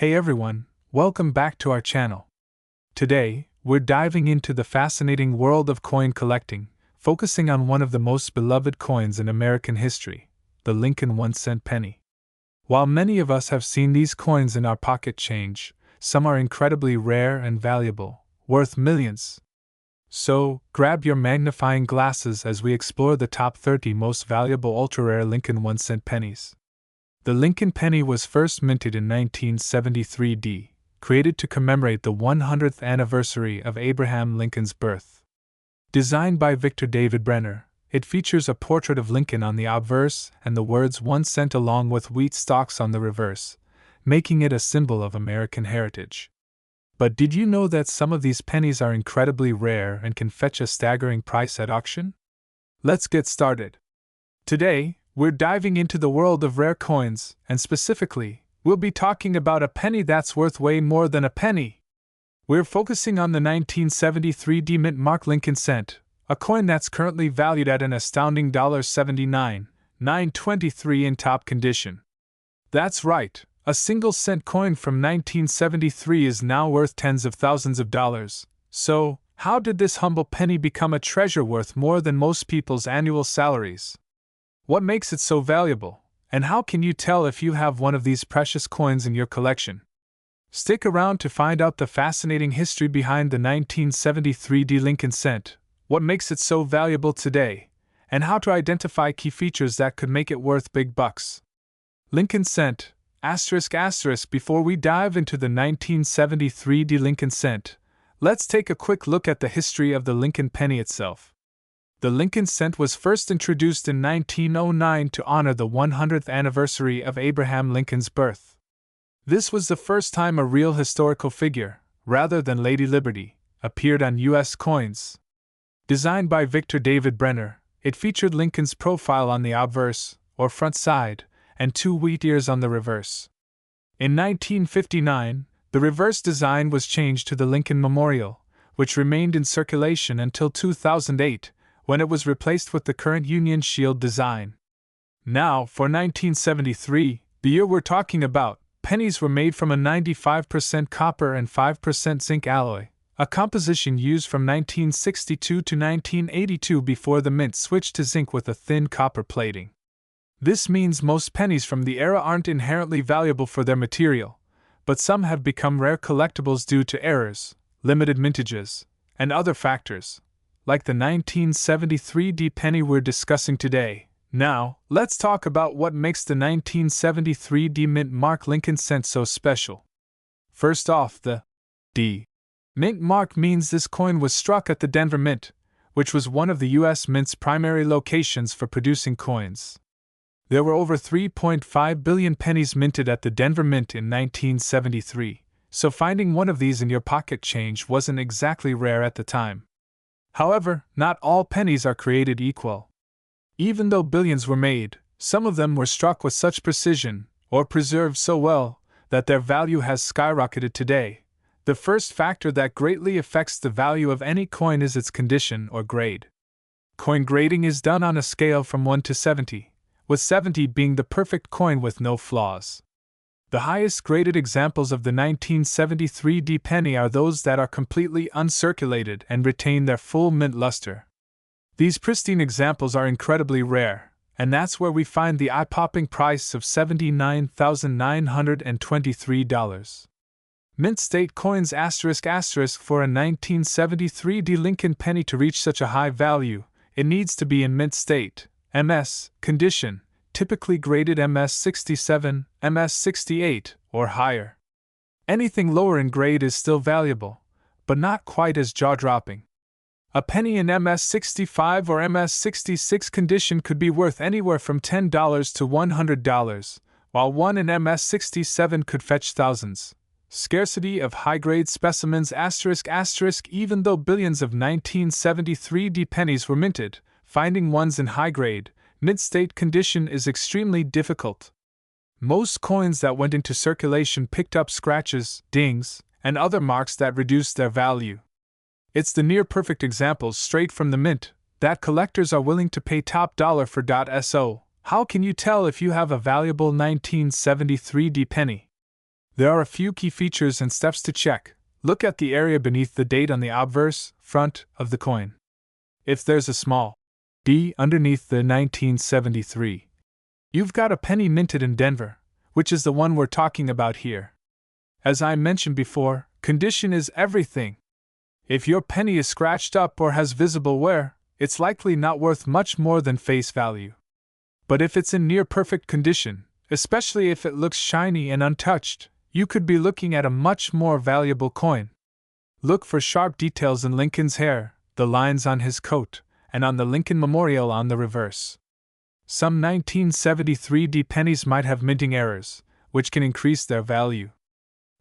Hey everyone, welcome back to our channel. Today, we're diving into the fascinating world of coin collecting, focusing on one of the most beloved coins in American history, the Lincoln 1-cent penny. While many of us have seen these coins in our pocket change, some are incredibly rare and valuable, worth millions. So, grab your magnifying glasses as we explore the top 30 most valuable ultra-rare Lincoln 1-cent pennies. The Lincoln penny was first minted in 1973, created to commemorate the 100th anniversary of Abraham Lincoln's birth. Designed by Victor David Brenner, it features a portrait of Lincoln on the obverse and the words 1 cent along with wheat stalks on the reverse, making it a symbol of American heritage. But did you know that some of these pennies are incredibly rare and can fetch a staggering price at auction? Let's get started. Today, we're diving into the world of rare coins, and specifically, we'll be talking about a penny that's worth way more than a penny. We're focusing on the 1973 mint mark Lincoln cent, a coin that's currently valued at an astounding $79,923 in top condition. That's right, a single cent coin from 1973 is now worth tens of thousands of dollars. So, how did this humble penny become a treasure worth more than most people's annual salaries? What makes it so valuable, and how can you tell if you have one of these precious coins in your collection? Stick around to find out the fascinating history behind the 1973 Lincoln cent, what makes it so valuable today, and how to identify key features that could make it worth big bucks. Lincoln cent, ***. Before we dive into the 1973 Lincoln cent, let's take a quick look at the history of the Lincoln penny itself. The Lincoln cent was first introduced in 1909 to honor the 100th anniversary of Abraham Lincoln's birth. This was the first time a real historical figure, rather than Lady Liberty, appeared on U.S. coins. Designed by Victor David Brenner, it featured Lincoln's profile on the obverse, or front side, and 2 wheat ears on the reverse. In 1959, the reverse design was changed to the Lincoln Memorial, which remained in circulation until 2008, when it was replaced with the current Union Shield design. Now, for 1973, the year we're talking about, pennies were made from a 95% copper and 5% zinc alloy, a composition used from 1962 to 1982 before the mint switched to zinc with a thin copper plating. This means most pennies from the era aren't inherently valuable for their material, but some have become rare collectibles due to errors, limited mintages, and other factors, like the 1973 penny we're discussing today. Now, let's talk about what makes the 1973 mint mark Lincoln cent so special. First off, the D mint mark means this coin was struck at the Denver Mint, which was one of the U.S. Mint's primary locations for producing coins. There were over 3.5 billion pennies minted at the Denver Mint in 1973, so finding one of these in your pocket change wasn't exactly rare at the time. However, not all pennies are created equal. Even though billions were made, some of them were struck with such precision, or preserved so well, that their value has skyrocketed today. The first factor that greatly affects the value of any coin is its condition or grade. Coin grading is done on a scale from 1 to 70, with 70 being the perfect coin with no flaws. The highest graded examples of the 1973 penny are those that are completely uncirculated and retain their full mint luster. These pristine examples are incredibly rare, and that's where we find the eye-popping price of $79,923. Mint state coins ***. For a 1973 Lincoln penny to reach such a high value, it needs to be in mint state, MS, condition, typically graded MS67, MS68, or higher. Anything lower in grade is still valuable, but not quite as jaw-dropping. A penny in MS65 or MS66 condition could be worth anywhere from $10 to $100, while one in MS67 could fetch thousands. Scarcity of high-grade specimens ***. Even though billions of 1973 pennies were minted, finding ones in high-grade, mint-state condition is extremely difficult. Most coins that went into circulation picked up scratches, dings, and other marks that reduced their value. It's the near-perfect examples straight from the mint that collectors are willing to pay top dollar for. So, how can you tell if you have a valuable 1973 penny? There are a few key features and steps to check. Look at the area beneath the date on the obverse front of the coin. If there's a small B underneath the 1973, you've got a penny minted in Denver, which is the one we're talking about here. As I mentioned before, condition is everything. If your penny is scratched up or has visible wear, it's likely not worth much more than face value. But if it's in near perfect condition, especially if it looks shiny and untouched, you could be looking at a much more valuable coin. Look for sharp details in Lincoln's hair, the lines on his coat, and on the Lincoln Memorial on the reverse. Some 1973 pennies might have minting errors, which can increase their value.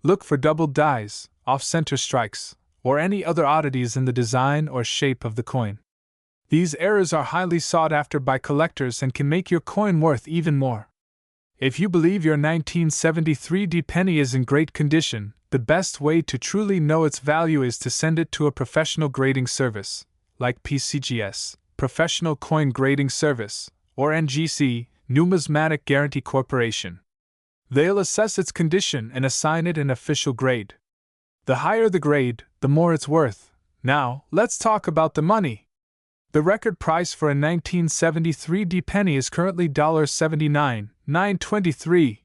Look for doubled dies, off-center strikes, or any other oddities in the design or shape of the coin. These errors are highly sought after by collectors and can make your coin worth even more. If you believe your 1973 penny is in great condition, the best way to truly know its value is to send it to a professional grading service, like PCGS, Professional Coin Grading Service, or NGC, Numismatic Guarantee Corporation. They'll assess its condition and assign it an official grade. The higher the grade, the more it's worth. Now, let's talk about the money. The record price for a 1973 penny is currently $79,923.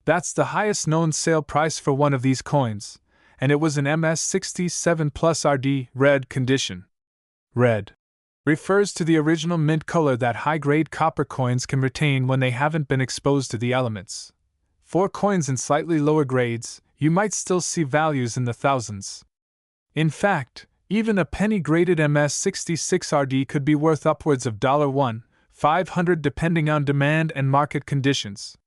That's the highest known sale price for one of these coins, and it was in MS67 plus RD red condition. Red refers to the original mint color that high-grade copper coins can retain when they haven't been exposed to the elements. For coins in slightly lower grades, you might still see values in the thousands. In fact, even a penny graded MS66RD could be worth upwards of $1,500 depending on demand and market conditions.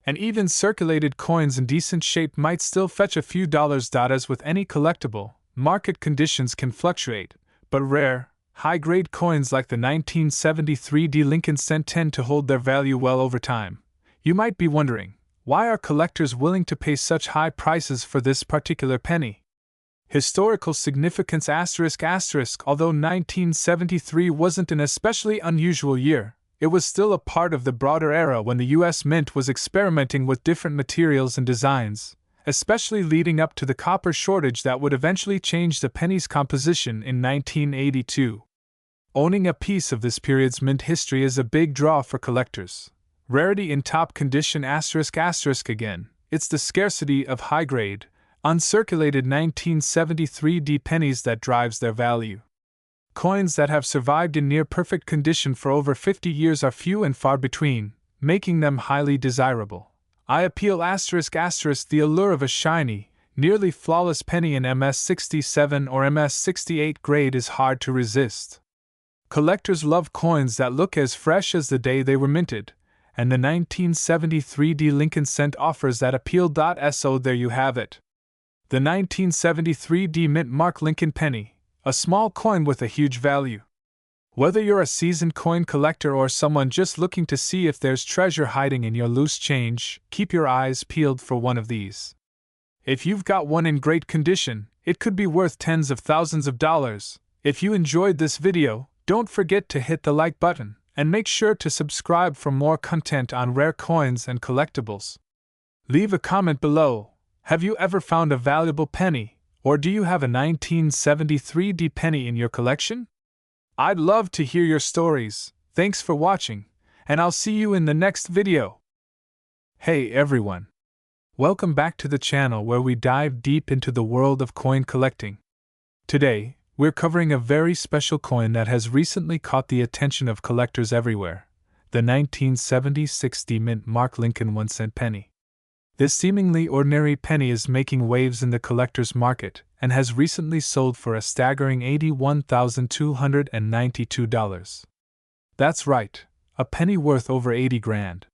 And even circulated coins in decent shape might still fetch a few dollars. As with any collectible, market conditions can fluctuate, but rare, high-grade coins like the 1973 Lincoln cent tend to hold their value well over time. You might be wondering, why are collectors willing to pay such high prices for this particular penny? Historical significance ***. Although 1973 wasn't an especially unusual year, it was still a part of the broader era when the U.S. Mint was experimenting with different materials and designs, especially leading up to the copper shortage that would eventually change the penny's composition in 1982. Owning a piece of this period's mint history is a big draw for collectors. Rarity in top condition ***. Again, it's the scarcity of high-grade, uncirculated 1973 pennies that drives their value. Coins that have survived in near-perfect condition for over 50 years are few and far between, making them highly desirable. I appeal ***. The allure of a shiny, nearly flawless penny in MS67 or MS68 grade is hard to resist. Collectors love coins that look as fresh as the day they were minted, and the 1973 Lincoln cent offers that appeal. So there you have it. The 1973 mint mark Lincoln penny, a small coin with a huge value. Whether you're a seasoned coin collector or someone just looking to see if there's treasure hiding in your loose change, keep your eyes peeled for one of these. If you've got one in great condition, it could be worth tens of thousands of dollars. If you enjoyed this video, don't forget to hit the like button, and make sure to subscribe for more content on rare coins and collectibles. Leave a comment below. Have you ever found a valuable penny, or do you have a 1973 penny in your collection? I'd love to hear your stories. Thanks for watching, and I'll see you in the next video. Hey everyone! Welcome back to the channel where we dive deep into the world of coin collecting. Today, we're covering a very special coin that has recently caught the attention of collectors everywhere, the 1976 mint mark Lincoln 1-cent penny. This seemingly ordinary penny is making waves in the collector's market and has recently sold for a staggering $81,292. That's right, a penny worth over 80 grand.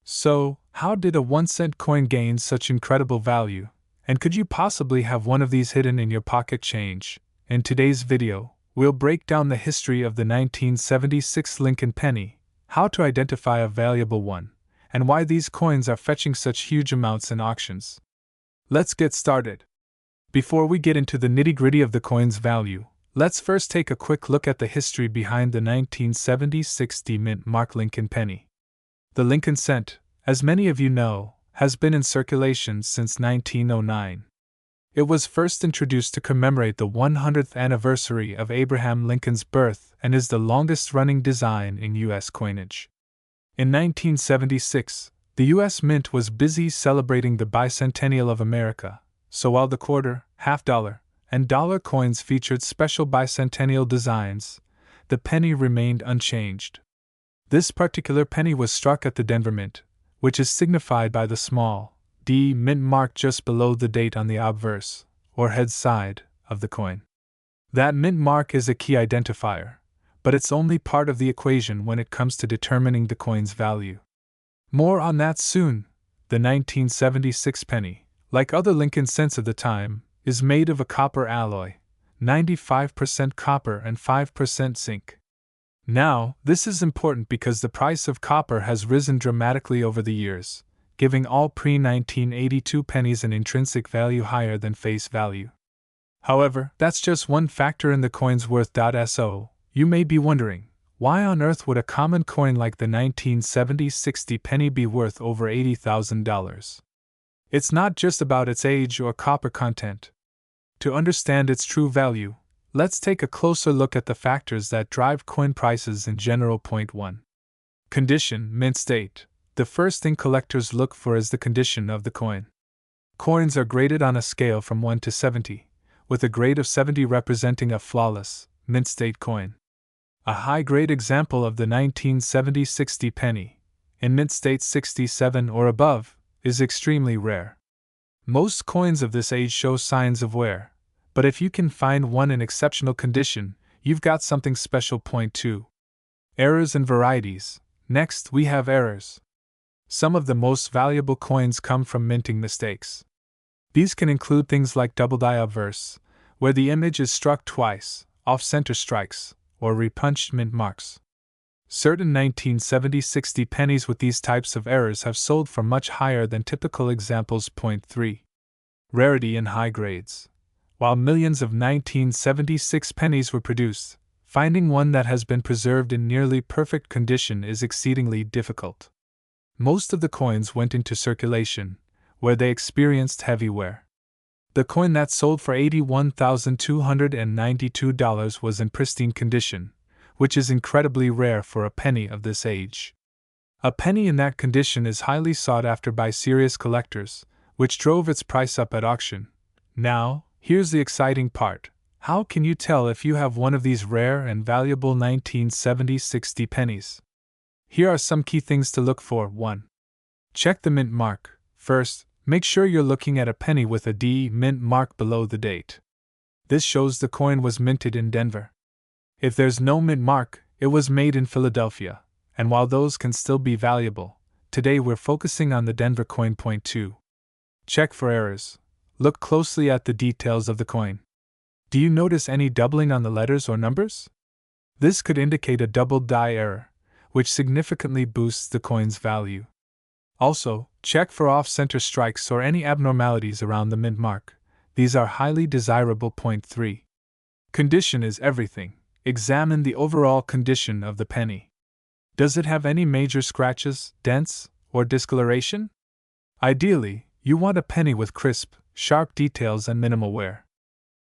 So, how did a 1-cent coin gain such incredible value, and could you possibly have one of these hidden in your pocket change? In today's video, we'll break down the history of the 1976 Lincoln penny, how to identify a valuable one, and why these coins are fetching such huge amounts in auctions. Let's get started. Before we get into the nitty-gritty of the coin's value, let's first take a quick look at the history behind the 1976 mint mark Lincoln penny. The Lincoln cent, as many of you know, has been in circulation since 1909. It was first introduced to commemorate the 100th anniversary of Abraham Lincoln's birth and is the longest-running design in U.S. coinage. In 1976, the U.S. Mint was busy celebrating the bicentennial of America, so while the quarter, half-dollar, and dollar coins featured special bicentennial designs, the penny remained unchanged. This particular penny was struck at the Denver Mint, which is signified by the small D mint mark just below the date on the obverse, or head side, of the coin. That mint mark is a key identifier, but it's only part of the equation when it comes to determining the coin's value. More on that soon. The 1976 penny, like other Lincoln cents of the time, is made of a copper alloy, 95% copper and 5% zinc. Now, this is important because the price of copper has risen dramatically over the years, giving all pre-1982 pennies an intrinsic value higher than face value. However, that's just one factor in the coin's worth. So, you may be wondering, why on earth would a common coin like the 1970-60 penny be worth over $80,000? It's not just about its age or copper content. To understand its true value, let's take a closer look at the factors that drive coin prices in general. Point 1. Condition, mint state. The first thing collectors look for is the condition of the coin. Coins are graded on a scale from 1 to 70, with a grade of 70 representing a flawless, mint state coin. A high-grade example of the 1970-60 penny, in mint state 67 or above, is extremely rare. Most coins of this age show signs of wear, but if you can find one in exceptional condition, you've got something special. Point 2. Errors and varieties. Next, we have errors. Some of the most valuable coins come from minting mistakes. These can include things like double-die obverse, where the image is struck twice, off-center strikes, or repunched mint marks. Certain 1970-60 pennies with these types of errors have sold for much higher than typical examples. Point 3. Rarity and high grades. While millions of 1976 pennies were produced, finding one that has been preserved in nearly perfect condition is exceedingly difficult. Most of the coins went into circulation, where they experienced heavy wear. The coin that sold for $81,292 was in pristine condition, which is incredibly rare for a penny of this age. A penny in that condition is highly sought after by serious collectors, which drove its price up at auction. Now, here's the exciting part. How can you tell if you have one of these rare and valuable 1970-60 pennies? Here are some key things to look for. 1. Check the mint mark. First, make sure you're looking at a penny with a D mint mark below the date. This shows the coin was minted in Denver. If there's no mint mark, it was made in Philadelphia, and while those can still be valuable, today we're focusing on the Denver coin. Point 2. Check for errors. Look closely at the details of the coin. Do you notice any doubling on the letters or numbers? This could indicate a double die error, which significantly boosts the coin's value. Also, check for off-center strikes or any abnormalities around the mint mark. These are highly desirable. Point 3. Condition is everything. Examine the overall condition of the penny. Does it have any major scratches, dents, or discoloration? Ideally, you want a penny with crisp, sharp details and minimal wear.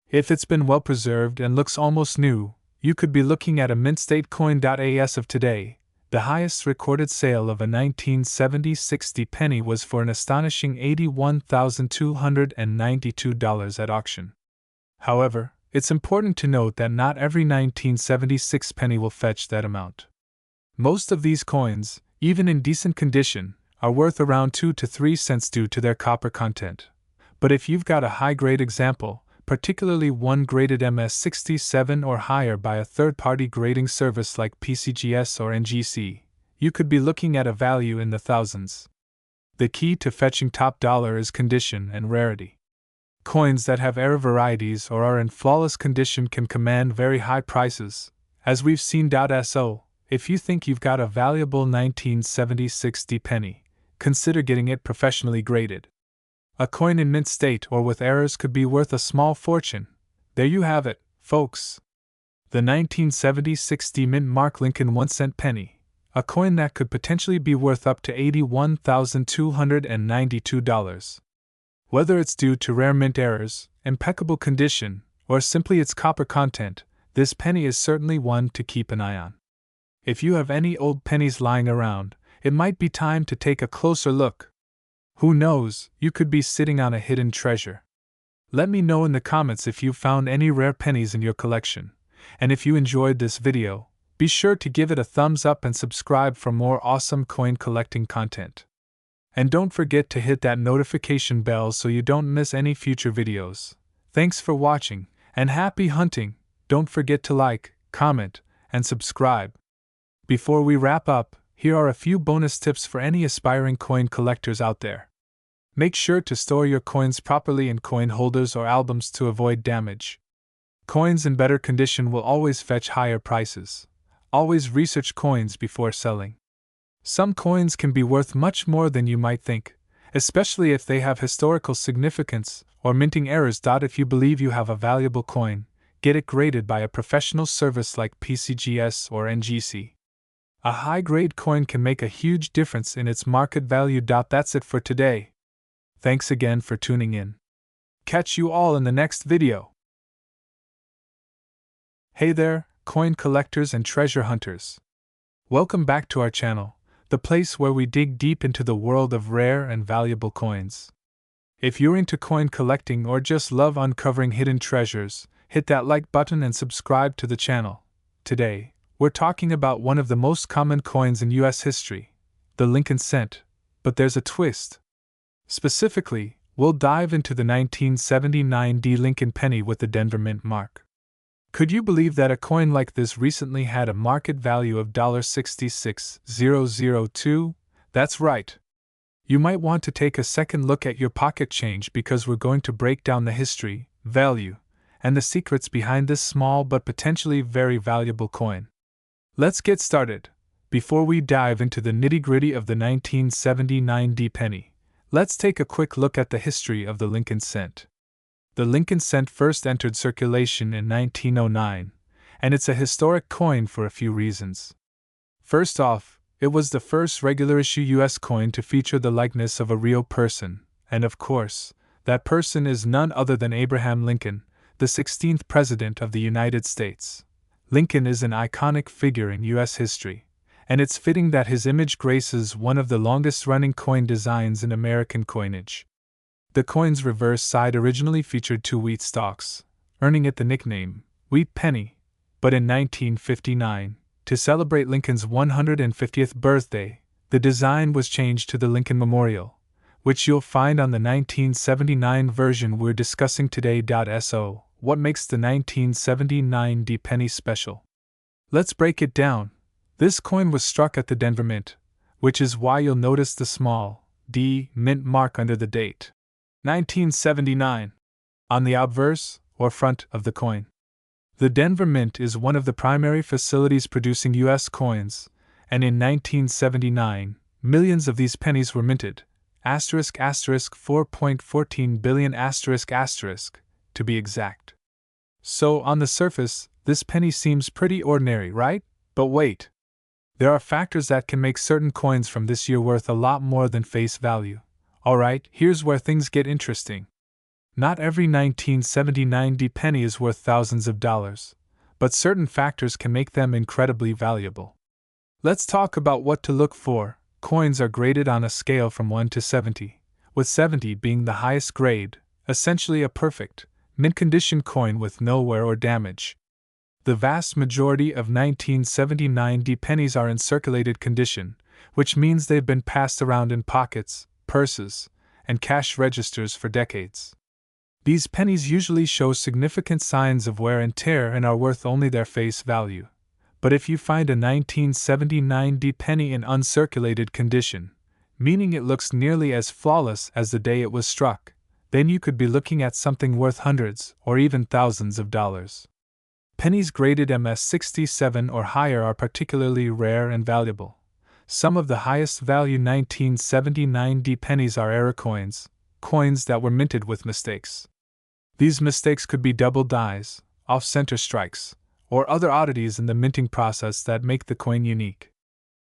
If it's been well preserved and looks almost new, you could be looking at a mint state coin. As of today, the highest recorded sale of a 1970-60 penny was for an astonishing $81,292 at auction. However, it's important to note that not every 1976 penny will fetch that amount. Most of these coins, even in decent condition, are worth around 2 to 3 cents due to their copper content. But if you've got a high-grade example, particularly one graded MS67 or higher by a third-party grading service like PCGS or NGC, you could be looking at a value in the thousands. The key to fetching top dollar is condition and rarity. Coins that have error varieties or are in flawless condition can command very high prices, as we've seen. So, if you think you've got a valuable 1970-60 penny, consider getting it professionally graded. A coin in mint state or with errors could be worth a small fortune. There you have it, folks. The 1970-60 mint mark Lincoln 1-cent penny, a coin that could potentially be worth up to $81,292. Whether it's due to rare mint errors, impeccable condition, or simply its copper content, this penny is certainly one to keep an eye on. If you have any old pennies lying around, it might be time to take a closer look. Who knows, you could be sitting on a hidden treasure. Let me know in the comments if you found any rare pennies in your collection, and if you enjoyed this video, be sure to give it a thumbs up and subscribe for more awesome coin collecting content. And don't forget to hit that notification bell so you don't miss any future videos. Thanks for watching, and happy hunting! Don't forget to like, comment, and subscribe. Before we wrap up, here are a few bonus tips for any aspiring coin collectors out there. Make sure to store your coins properly in coin holders or albums to avoid damage. Coins in better condition will always fetch higher prices. Always research coins before selling. Some coins can be worth much more than you might think, especially if they have historical significance or minting errors. If you believe you have a valuable coin, get it graded by a professional service like PCGS or NGC. A high-grade coin can make a huge difference in its market value. That's it for today. Thanks again for tuning in. Catch you all in the next video. Hey there, coin collectors and treasure hunters. Welcome back to our channel, the place where we dig deep into the world of rare and valuable coins. If you're into coin collecting or just love uncovering hidden treasures, hit that like button and subscribe to the channel. Today, we're talking about one of the most common coins in US history, the Lincoln cent, but there's a twist. Specifically, we'll dive into the 1979 Lincoln penny with the Denver Mint mark. Could you believe that a coin like this recently had a market value of $66,002? That's right. You might want to take a second look at your pocket change because we're going to break down the history, value, and the secrets behind this small but potentially very valuable coin. Let's get started. Before we dive into the nitty-gritty of the 1979 penny, let's take a quick look at the history of the Lincoln cent. The Lincoln cent first entered circulation in 1909, and it's a historic coin for a few reasons. First off, it was the first regular-issue U.S. coin to feature the likeness of a real person, and of course, that person is none other than Abraham Lincoln, the 16th President of the United States. Lincoln is an iconic figure in U.S. history, and it's fitting that his image graces one of the longest-running coin designs in American coinage. The coin's reverse side originally featured two wheat stalks, earning it the nickname Wheat Penny, but in 1959, to celebrate Lincoln's 150th birthday, the design was changed to the Lincoln Memorial, which you'll find on the 1979 version we're discussing today. So, what makes the 1979 penny special? Let's break it down. This coin was struck at the Denver Mint, which is why you'll notice the small D mint mark under the date 1979 on the obverse or front of the coin. The Denver Mint is one of the primary facilities producing U.S. coins, and in 1979, millions of these pennies were minted, **4.14 billion**, to be exact. So, on the surface, this penny seems pretty ordinary, right? But wait. There are factors that can make certain coins from this year worth a lot more than face value. Alright, here's where things get interesting. Not every 1979 penny is worth thousands of dollars, but certain factors can make them incredibly valuable. Let's talk about what to look for. Coins are graded on a scale from 1 to 70, with 70 being the highest grade, essentially a perfect, mint-condition coin with no wear or damage. The vast majority of 1979 pennies are in circulated condition, which means they've been passed around in pockets, purses, and cash registers for decades. These pennies usually show significant signs of wear and tear and are worth only their face value. But if you find a 1979 penny in uncirculated condition, meaning it looks nearly as flawless as the day it was struck, then you could be looking at something worth hundreds or even thousands of dollars. Pennies graded MS-67 or higher are particularly rare and valuable. Some of the highest value 1979 pennies are error coins, coins that were minted with mistakes. These mistakes could be double dies, off-center strikes, or other oddities in the minting process that make the coin unique.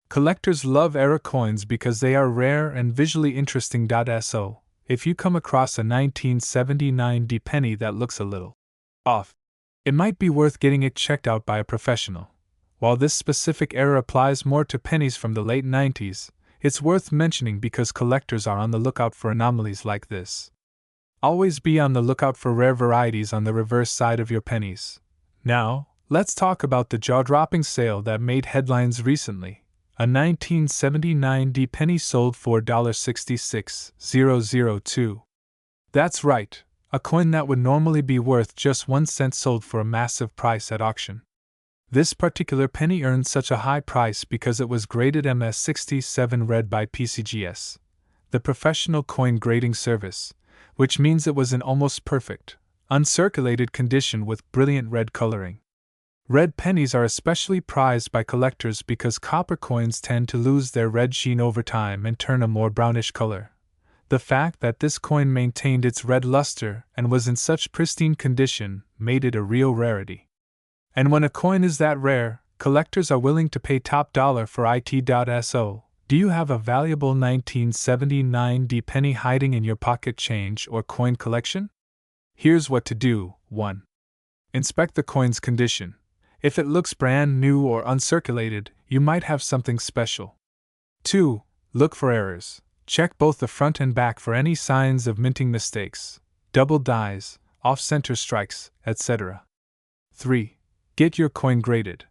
Collectors love erorr coins because they are rare and visually interesting. So, if you come across a 1979 D penny that looks a little off, it might be worth getting it checked out by a professional. While this specific error applies more to pennies from the late 90s, it's worth mentioning because collectors are on the lookout for anomalies like this. Always be on the lookout for rare varieties on the reverse side of your pennies. Now, let's talk about the jaw-dropping sale that made headlines recently. A 1979 D penny sold for $66,002. That's right, a coin that would normally be worth just 1 cent sold for a massive price at auction. This particular penny earned such a high price because it was graded MS67 Red by PCGS, the professional coin grading service, which means it was in almost perfect, uncirculated condition with brilliant red coloring. Red pennies are especially prized by collectors because copper coins tend to lose their red sheen over time and turn a more brownish color. The fact that this coin maintained its red luster and was in such pristine condition made it a real rarity. And when a coin is that rare, collectors are willing to pay top dollar for it. So, do you have a valuable 1979 D penny hiding in your pocket change or coin collection? Here's what to do. 1. Inspect the coin's condition. If it looks brand new or uncirculated, you might have something special. 2. Look for errors. Check both the front and back for any signs of minting mistakes, double dies, off-center strikes, etc. 3. Get your coin graded.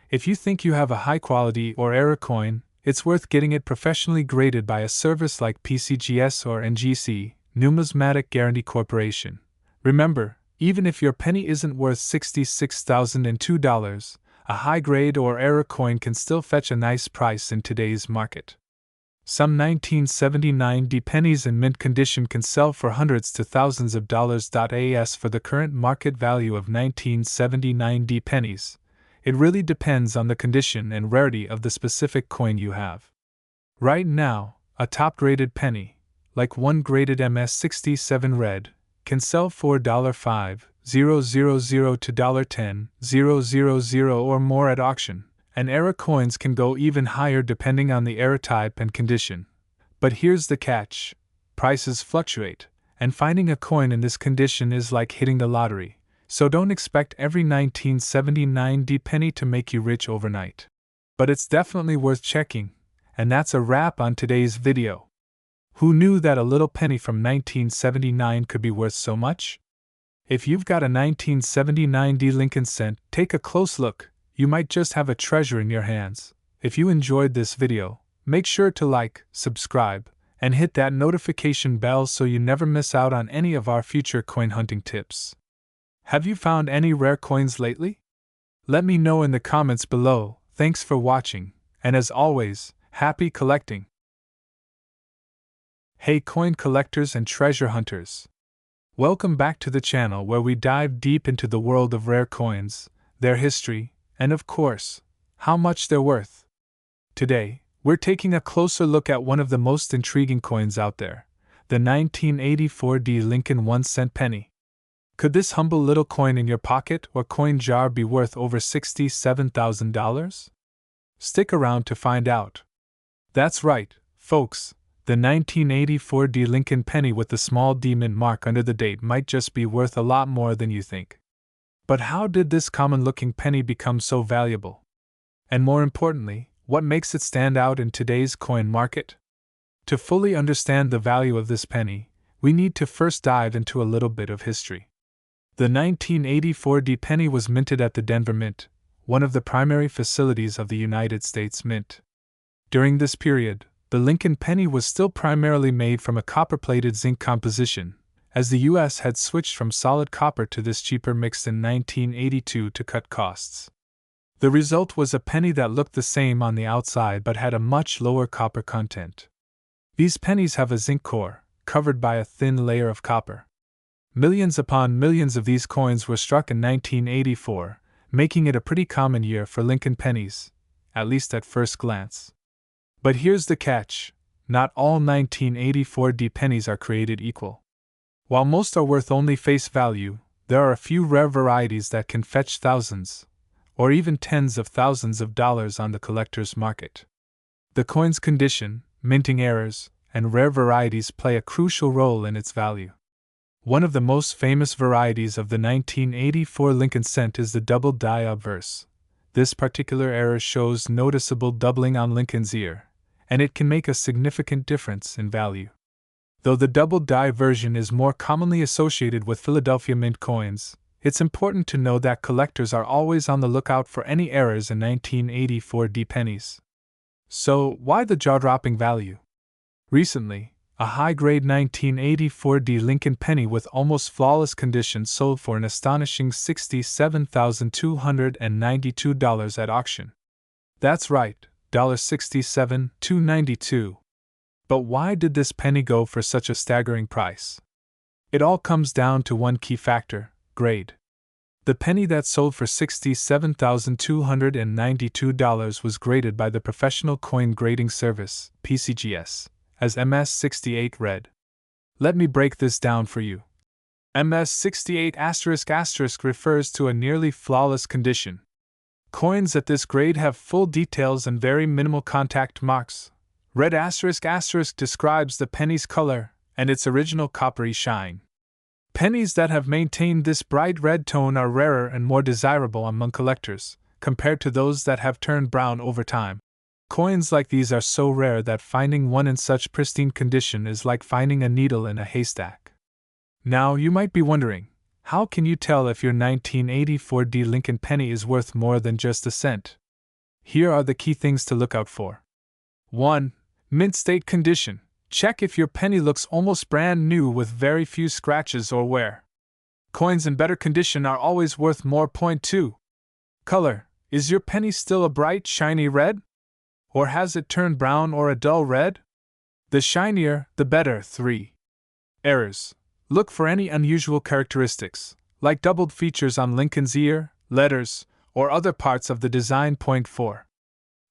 If you think you have a high-quality or error coin, it's worth getting it professionally graded by a service like PCGS or NGC, Numismatic Guarantee Corporation. Remember, even if your penny isn't worth $66,002, a high-grade or error coin can still fetch a nice price in today's market. Some 1979 D pennies in mint condition can sell for hundreds to thousands of dollars. As for the current market value of 1979 D pennies, it really depends on the condition and rarity of the specific coin you have. Right now, a top-graded penny, like one graded MS67 Red, can sell for $5,000 to $10,000 or more at auction, and error coins can go even higher depending on the error type and condition. But here's the catch: prices fluctuate, and finding a coin in this condition is like hitting the lottery, so don't expect every 1979 D penny to make you rich overnight. But it's definitely worth checking, and that's a wrap on today's video. Who knew that a little penny from 1979 could be worth so much? If you've got a 1979 D Lincoln cent, take a close look. You might just have a treasure in your hands. If you enjoyed this video, make sure to like, subscribe, and hit that notification bell so you never miss out on any of our future coin hunting tips. Have you found any rare coins lately? Let me know in the comments below. Thanks for watching, and as always, happy collecting! Hey coin collectors and treasure hunters! Welcome back to the channel where we dive deep into the world of rare coins, their history, and of course, how much they're worth. Today, we're taking a closer look at one of the most intriguing coins out there, the 1984 D Lincoln 1-cent penny. Could this humble little coin in your pocket or coin jar be worth over $67,000? Stick around to find out. That's right, folks. The 1984 D Lincoln penny with the small D mint mark under the date might just be worth a lot more than you think. But how did this common-looking penny become so valuable? And more importantly, what makes it stand out in today's coin market? To fully understand the value of this penny, we need to first dive into a little bit of history. The 1984 D penny was minted at the Denver Mint, one of the primary facilities of the United States Mint. During this period, the Lincoln penny was still primarily made from a copper-plated zinc composition, as the U.S. had switched from solid copper to this cheaper mix in 1982 to cut costs. The result was a penny that looked the same on the outside but had a much lower copper content. These pennies have a zinc core, covered by a thin layer of copper. Millions upon millions of these coins were struck in 1984, making it a pretty common year for Lincoln pennies, at least at first glance. But here's the catch: not all 1984 D pennies are created equal. While most are worth only face value, there are a few rare varieties that can fetch thousands, or even tens of thousands of dollars on the collector's market. The coin's condition, minting errors, and rare varieties play a crucial role in its value. One of the most famous varieties of the 1984 Lincoln cent is the double die obverse. This particular error shows noticeable doubling on Lincoln's ear, and it can make a significant difference in value. Though the double die version is more commonly associated with Philadelphia Mint coins, it's important to know that collectors are always on the lookout for any errors in 1984 D pennies. So, why the jaw-dropping value? Recently, a high-grade 1984 D Lincoln penny with almost flawless condition sold for an astonishing $67,292 at auction. That's right, $67,292. But why did this penny go for such a staggering price? It all comes down to one key factor: grade. The penny that sold for $67,292 was graded by the Professional Coin Grading Service, PCGS, as MS68 red. Let me break this down for you. MS68** refers to a nearly flawless condition. Coins at this grade have full details and very minimal contact marks. Red** describes the penny's color and its original coppery shine. Pennies that have maintained this bright red tone are rarer and more desirable among collectors, compared to those that have turned brown over time. Coins like these are so rare that finding one in such pristine condition is like finding a needle in a haystack. Now you might be wondering, how can you tell if your 1984 D Lincoln penny is worth more than just a cent? Here are the key things to look out for. 1. Mint state condition. Check if your penny looks almost brand new with very few scratches or wear. Coins in better condition are always worth more. 2. Color. Is your penny still a bright, shiny red? Or has it turned brown or a dull red? The shinier, the better. 3. Errors. Look for any unusual characteristics, like doubled features on Lincoln's ear, letters, or other parts of the design. 4.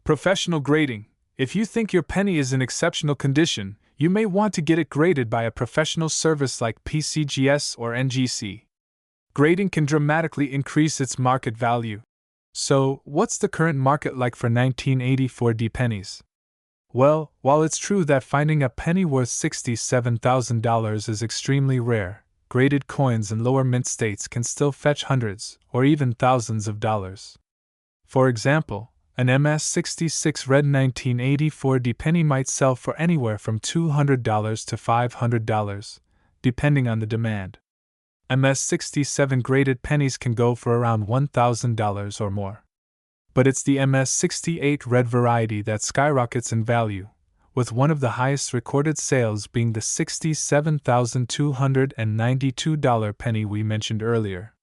Professional grading. If you think your penny is in exceptional condition, you may want to get it graded by a professional service like PCGS or NGC. Grading can dramatically increase its market value. So, what's the current market like for 1984 D pennies? Well, while it's true that finding a penny worth $67,000 is extremely rare, graded coins in lower mint states can still fetch hundreds or even thousands of dollars. For example, an MS66 red 1984 D penny might sell for anywhere from $200 to $500, depending on the demand. MS67 graded pennies can go for around $1,000 or more. But it's the MS68 red variety that skyrockets in value, with one of the highest recorded sales being the $67,292 penny we mentioned earlier.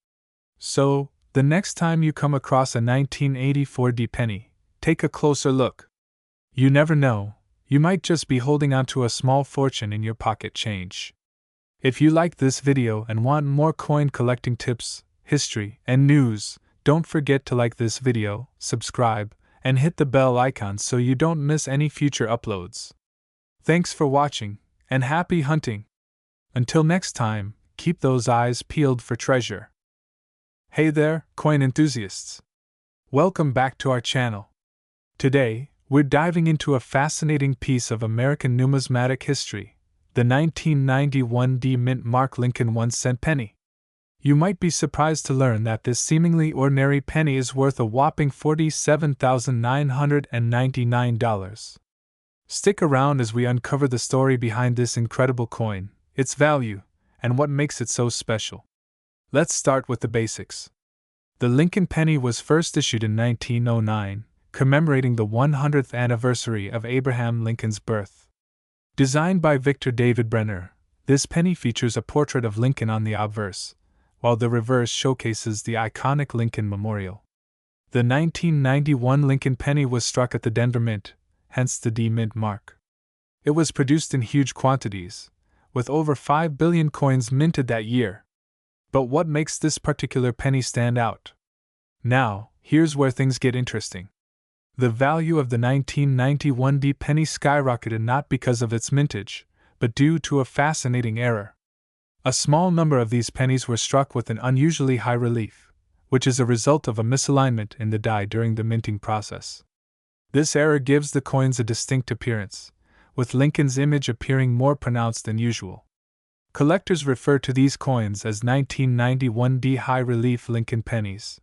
So, the next time you come across a 1984 D penny, take a closer look. You never know, you might just be holding onto a small fortune in your pocket change. If you liked this video and want more coin collecting tips, history, and news, don't forget to like this video, subscribe, and hit the bell icon so you don't miss any future uploads. Thanks for watching, and happy hunting! Until next time, keep those eyes peeled for treasure. Hey there, coin enthusiasts! Welcome back to our channel. Today, we're diving into a fascinating piece of American numismatic history, the 1991 D Mint Mark Lincoln 1-cent penny. You might be surprised to learn that this seemingly ordinary penny is worth a whopping $47,999. Stick around as we uncover the story behind this incredible coin, its value, and what makes it so special. Let's start with the basics. The Lincoln penny was first issued in 1909, commemorating the 100th anniversary of Abraham Lincoln's birth. Designed by Victor David Brenner, this penny features a portrait of Lincoln on the obverse, while the reverse showcases the iconic Lincoln Memorial. The 1991 Lincoln penny was struck at the Denver Mint, hence the D Mint mark. It was produced in huge quantities, with over 5 billion coins minted that year. But what makes this particular penny stand out? Now, here's where things get interesting. The value of the 1991 D penny skyrocketed not because of its mintage, but due to a fascinating error. A small number of these pennies were struck with an unusually high relief, which is a result of a misalignment in the die during the minting process. This error gives the coins a distinct appearance, with Lincoln's image appearing more pronounced than usual. Collectors refer to these coins as 1991D high-relief Lincoln pennies.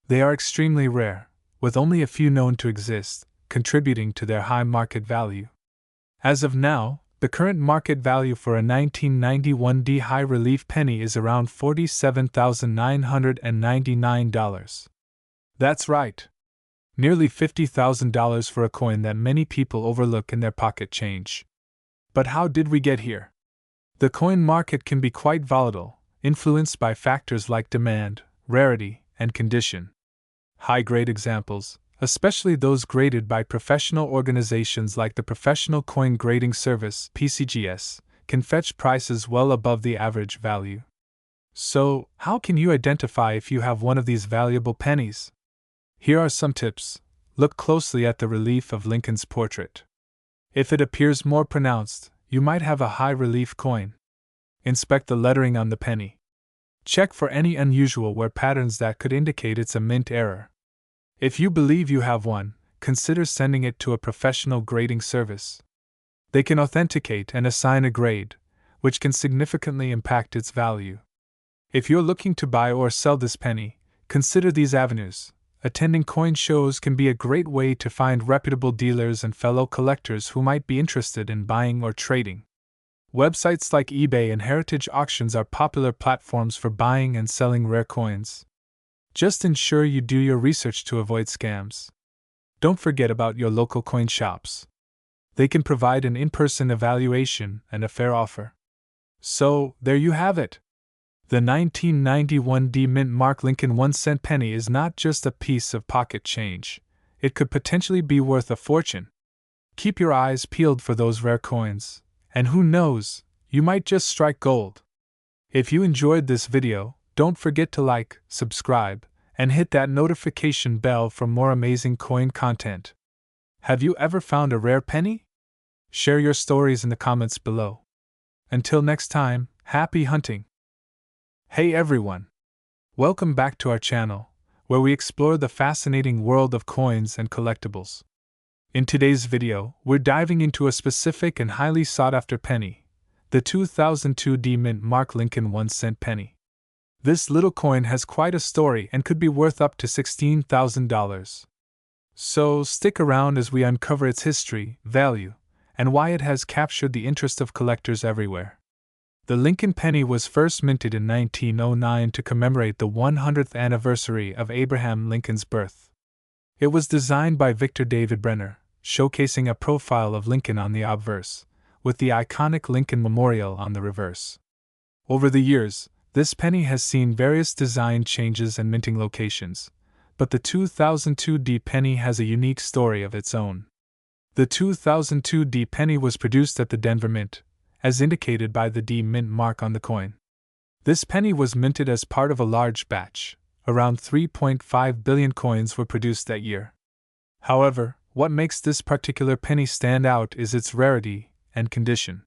They are extremely rare, with only a few known to exist, contributing to their high market value. As of now, the current market value for a 1991D high-relief penny is around $47,999. That's right. Nearly $50,000 for a coin that many people overlook in their pocket change. But how did we get here? The coin market can be quite volatile, influenced by factors like demand, rarity, and condition. High-grade examples, especially those graded by professional organizations like the Professional Coin Grading Service (PCGS), can fetch prices well above the average value. So, how can you identify if you have one of these valuable pennies? Here are some tips. Look closely at the relief of Lincoln's portrait. If it appears more pronounced, you might have a high-relief coin. Inspect the lettering on the penny. Check for any unusual wear patterns that could indicate it's a mint error. If you believe you have one, consider sending it to a professional grading service. They can authenticate and assign a grade, which can significantly impact its value. If you're looking to buy or sell this penny, consider these avenues. Attending coin shows can be a great way to find reputable dealers and fellow collectors who might be interested in buying or trading. Websites like eBay and heritage auctions are popular platforms for buying and selling rare coins. Just ensure you do your research to avoid scams. Don't forget about your local coin shops. They can provide an in-person evaluation and a fair offer. So, there you have it. The 1991D Mint Mark Lincoln 1-cent penny is not just a piece of pocket change. It could potentially be worth a fortune. Keep your eyes peeled for those rare coins, and who knows, you might just strike gold. If you enjoyed this video, don't forget to like, subscribe, and hit that notification bell for more amazing coin content. Have you ever found a rare penny? Share your stories in the comments below. Until next time, happy hunting! Hey everyone! Welcome back to our channel, where we explore the fascinating world of coins and collectibles. In today's video, we're diving into a specific and highly sought-after penny, the 2002D Mint Mark Lincoln 1-cent penny. This little coin has quite a story and could be worth up to $16,000. So stick around as we uncover its history, value, and why it has captured the interest of collectors everywhere. The Lincoln penny was first minted in 1909 to commemorate the 100th anniversary of Abraham Lincoln's birth. It was designed by Victor David Brenner, showcasing a profile of Lincoln on the obverse, with the iconic Lincoln Memorial on the reverse. Over the years, this penny has seen various design changes and minting locations, but the 2002D penny has a unique story of its own. The 2002D penny was produced at the Denver Mint, as indicated by the D Mint mark on the coin. This penny was minted as part of a large batch. Around 3.5 billion coins were produced that year. However, what makes this particular penny stand out is its rarity and condition.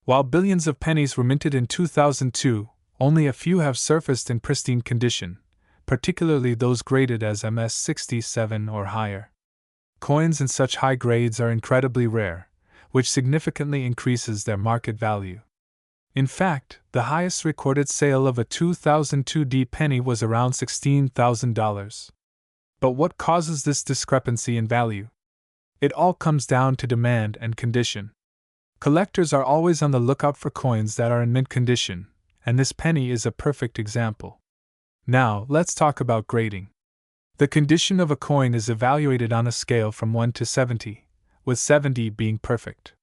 While billions of pennies were minted in 2002, only a few have surfaced in pristine condition, particularly those graded as MS67 or higher. Coins in such high grades are incredibly rare, which significantly increases their market value. In fact, the highest recorded sale of a 2002D penny was around $16,000. But what causes this discrepancy in value? It all comes down to demand and condition. Collectors are always on the lookout for coins that are in mint condition, and this penny is a perfect example. Now, let's talk about grading. The condition of a coin is evaluated on a scale from 1 to 70. With 70 being perfect.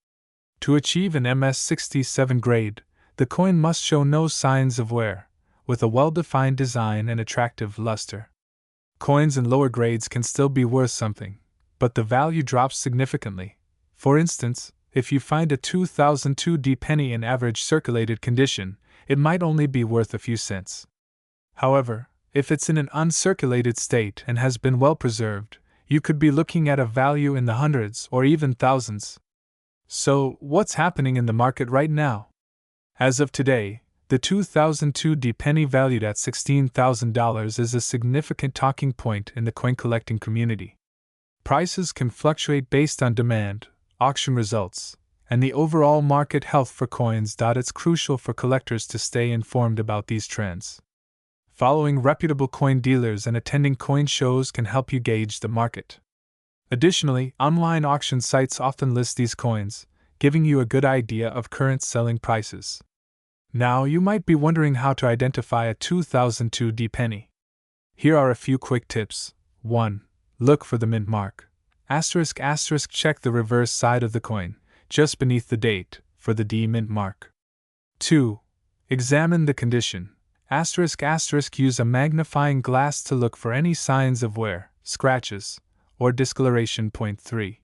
To achieve an MS67 grade, the coin must show no signs of wear, with a well-defined design and attractive luster. Coins in lower grades can still be worth something, but the value drops significantly. For instance, if you find a 2002D penny in average circulated condition, it might only be worth a few cents. However, if it's in an uncirculated state and has been well preserved, you could be looking at a value in the hundreds or even thousands. So, what's happening in the market right now? As of today, the 2002D penny valued at $16,000 is a significant talking point in the coin collecting community. Prices can fluctuate based on demand, auction results, and the overall market health for coins. It's crucial for collectors to stay informed about these trends. Following reputable coin dealers and attending coin shows can help you gauge the market. Additionally, online auction sites often list these coins, giving you a good idea of current selling prices. Now, you might be wondering how to identify a 2002 penny. Here are a few quick tips. 1. Look for the mint mark. ***, check the reverse side of the coin, just beneath the date, for the D mint mark. 2. Examine the condition. ***, use a magnifying glass to look for any signs of wear, scratches, or discoloration. 3.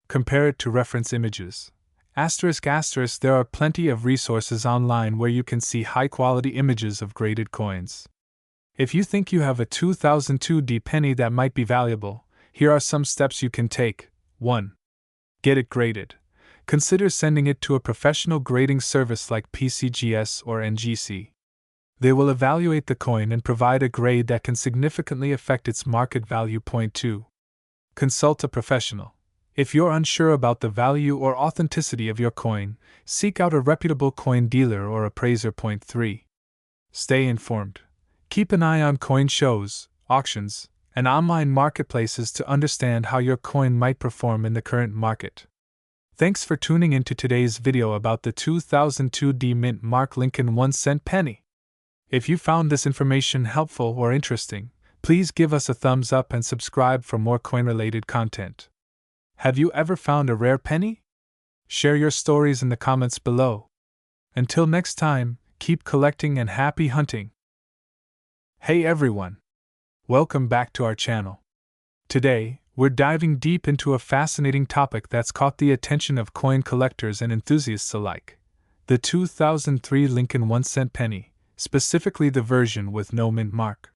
Compare it to reference images. ***, there are plenty of resources online where you can see high-quality images of graded coins. If you think you have a 2002 penny that might be valuable, here are some steps you can take. 1. Get it graded. Consider sending it to a professional grading service like PCGS or NGC. They will evaluate the coin and provide a grade that can significantly affect its market value. 2. Consult a professional. If you're unsure about the value or authenticity of your coin, seek out a reputable coin dealer or appraiser. 3. Stay informed. Keep an eye on coin shows, auctions, and online marketplaces to understand how your coin might perform in the current market. Thanks for tuning into today's video about the 2002 mint mark Lincoln 1-cent penny. If you found this information helpful or interesting, please give us a thumbs up and subscribe for more coin-related content. Have you ever found a rare penny? Share your stories in the comments below. Until next time, keep collecting and happy hunting. Hey everyone! Welcome back to our channel. Today, we're diving deep into a fascinating topic that's caught the attention of coin collectors and enthusiasts alike: the 2003 Lincoln 1-cent penny, specifically the version with no mint mark.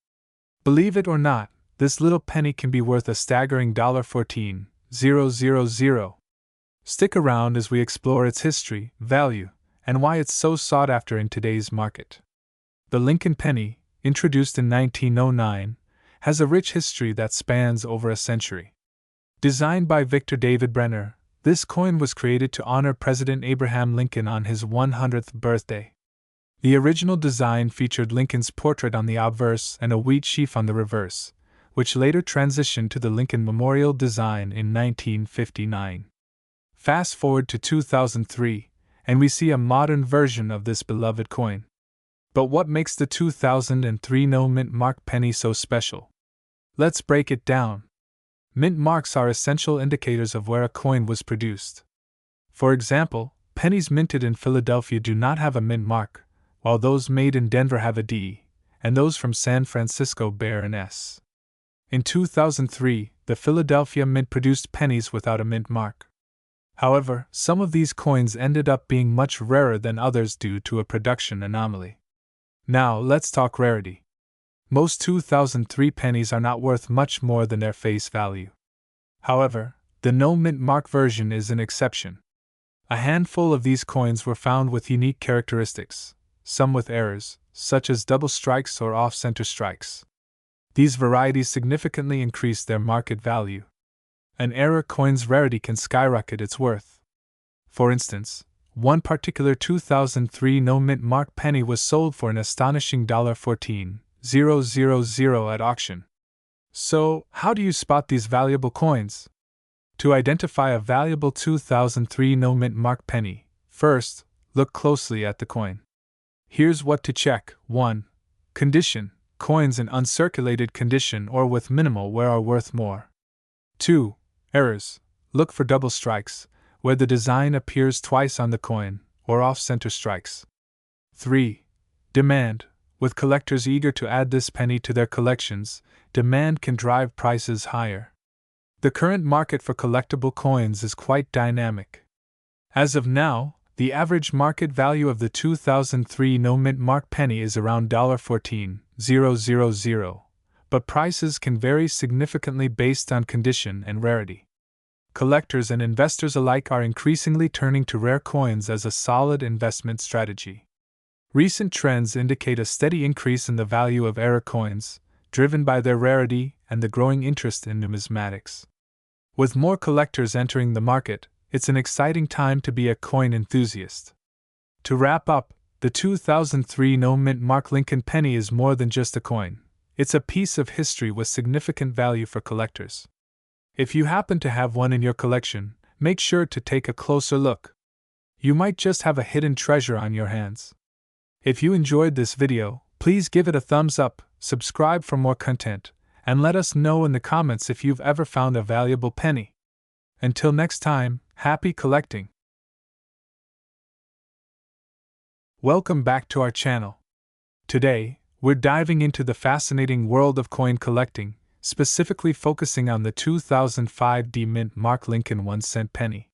Believe it or not, this little penny can be worth a staggering $14,000. Stick around as we explore its history, value, and why it's so sought after in today's market. The Lincoln penny, introduced in 1909, has a rich history that spans over a century. Designed by Victor David Brenner, this coin was created to honor President Abraham Lincoln on his 100th birthday. The original design featured Lincoln's portrait on the obverse and a wheat sheaf on the reverse, which later transitioned to the Lincoln Memorial design in 1959. Fast forward to 2003, and we see a modern version of this beloved coin. But what makes the 2003 no mint mark penny so special? Let's break it down. Mint marks are essential indicators of where a coin was produced. For example, pennies minted in Philadelphia do not have a mint mark, while those made in Denver have a D, and those from San Francisco bear an S. In 2003, the Philadelphia Mint produced pennies without a mint mark. However, some of these coins ended up being much rarer than others due to a production anomaly. Now, let's talk rarity. Most 2003 pennies are not worth much more than their face value. However, the no mint mark version is an exception. A handful of these coins were found with unique characteristics, some with errors, such as double strikes or off-center strikes. These varieties significantly increase their market value. An error coin's rarity can skyrocket its worth. For instance, one particular 2003 no mint mark penny was sold for an astonishing $14,000 at auction. So, how do you spot these valuable coins? To identify a valuable 2003 no mint mark penny, first, look closely at the coin. Here's what to check. 1. Condition. Coins in uncirculated condition or with minimal wear are worth more. 2. Errors. Look for double strikes, where the design appears twice on the coin, or off-center strikes. 3. Demand. With collectors eager to add this penny to their collections, demand can drive prices higher. The current market for collectible coins is quite dynamic. As of now, the average market value of the 2003 no mint mark penny is around $14,000, but prices can vary significantly based on condition and rarity. Collectors and investors alike are increasingly turning to rare coins as a solid investment strategy. Recent trends indicate a steady increase in the value of error coins, driven by their rarity and the growing interest in numismatics. With more collectors entering the market, it's an exciting time to be a coin enthusiast. To wrap up, the 2003 no-mint mark Lincoln penny is more than just a coin. It's a piece of history with significant value for collectors. If you happen to have one in your collection, make sure to take a closer look. You might just have a hidden treasure on your hands. If you enjoyed this video, please give it a thumbs up, subscribe for more content, and let us know in the comments if you've ever found a valuable penny. Until next time, happy collecting! Welcome back to our channel. Today, we're diving into the fascinating world of coin collecting, specifically focusing on the 2005 mint mark Lincoln 1-cent penny.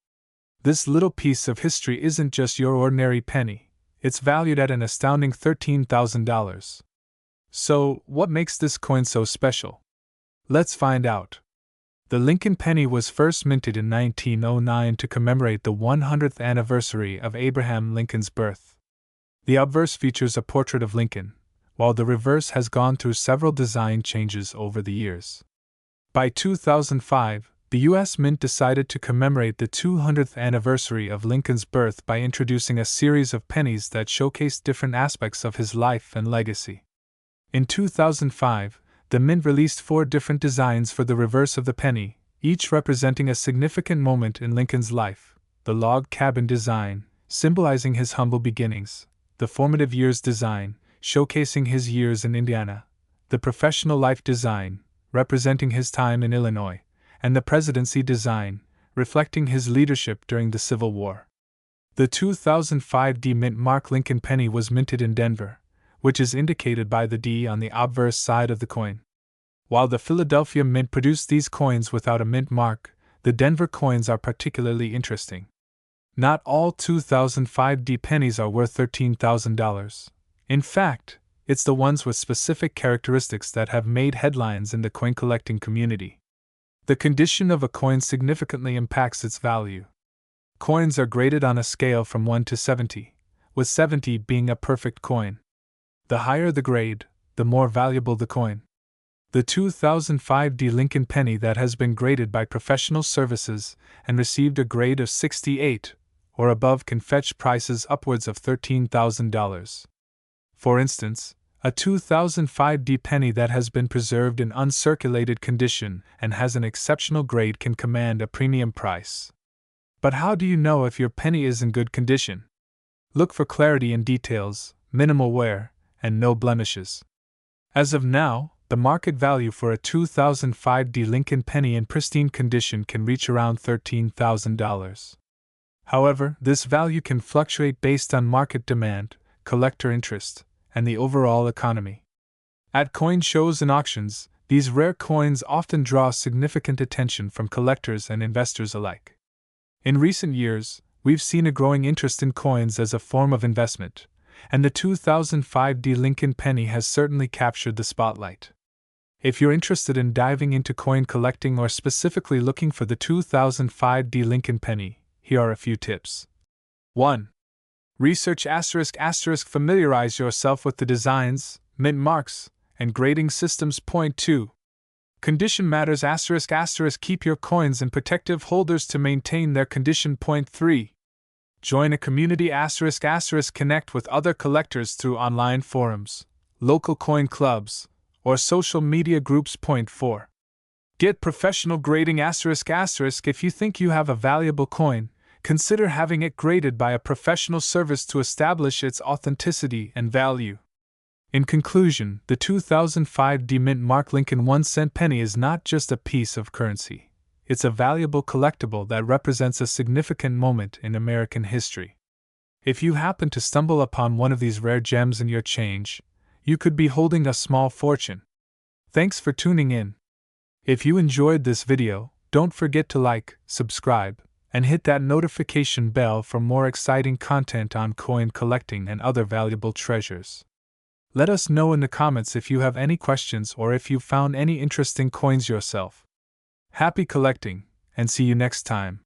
This little piece of history isn't just your ordinary penny, it's valued at an astounding $13,000. So, what makes this coin so special? Let's find out. The Lincoln penny was first minted in 1909 to commemorate the 100th anniversary of Abraham Lincoln's birth. The obverse features a portrait of Lincoln, while the reverse has gone through several design changes over the years. By 2005, the U.S. Mint decided to commemorate the 200th anniversary of Lincoln's birth by introducing a series of pennies that showcased different aspects of his life and legacy. In 2005, the Mint released 4 different designs for the reverse of the penny, each representing a significant moment in Lincoln's life: the log cabin design, symbolizing his humble beginnings; the formative years design, showcasing his years in Indiana; the professional life design, representing his time in Illinois; and the presidency design, reflecting his leadership during the Civil War. The 2005 mint mark Lincoln penny was minted in Denver, which is indicated by the D on the obverse side of the coin. While the Philadelphia Mint produced these coins without a mint mark, the Denver coins are particularly interesting. Not all 2005 pennies are worth $13,000. In fact, it's the ones with specific characteristics that have made headlines in the coin collecting community. The condition of a coin significantly impacts its value. Coins are graded on a scale from 1 to 70, with 70 being a perfect coin. The higher the grade, the more valuable the coin. The 2005 Lincoln penny that has been graded by professional services and received a grade of 68 or above can fetch prices upwards of $13,000. For instance, a 2005 penny that has been preserved in uncirculated condition and has an exceptional grade can command a premium price. But how do you know if your penny is in good condition? Look for clarity in details, minimal wear, and no blemishes. As of now, the market value for a 2005 Lincoln penny in pristine condition can reach around $13,000. However, this value can fluctuate based on market demand, collector interest, and the overall economy. At coin shows and auctions, these rare coins often draw significant attention from collectors and investors alike. In recent years, we've seen a growing interest in coins as a form of investment, and the 2005 Lincoln penny has certainly captured the spotlight. If you're interested in diving into coin collecting or specifically looking for the 2005 Lincoln penny, here are a few tips. 1. Research ***. Familiarize yourself with the designs, mint marks, and grading systems. Point 2. Condition matters ***. Keep your coins in protective holders to maintain their condition. Point 3. Join a community ***. Connect with other collectors through online forums, local coin clubs, or social media groups. Point 4. Get professional grading ***. If you think you have a valuable coin, consider having it graded by a professional service to establish its authenticity and value. In conclusion, the 2005 mint mark Lincoln 1-cent penny is not just a piece of currency. It's a valuable collectible that represents a significant moment in American history. If you happen to stumble upon one of these rare gems in your change, you could be holding a small fortune. Thanks for tuning in. If you enjoyed this video, don't forget to like, subscribe, and hit that notification bell for more exciting content on coin collecting and other valuable treasures. Let us know in the comments if you have any questions or if you found any interesting coins yourself. Happy collecting, and see you next time.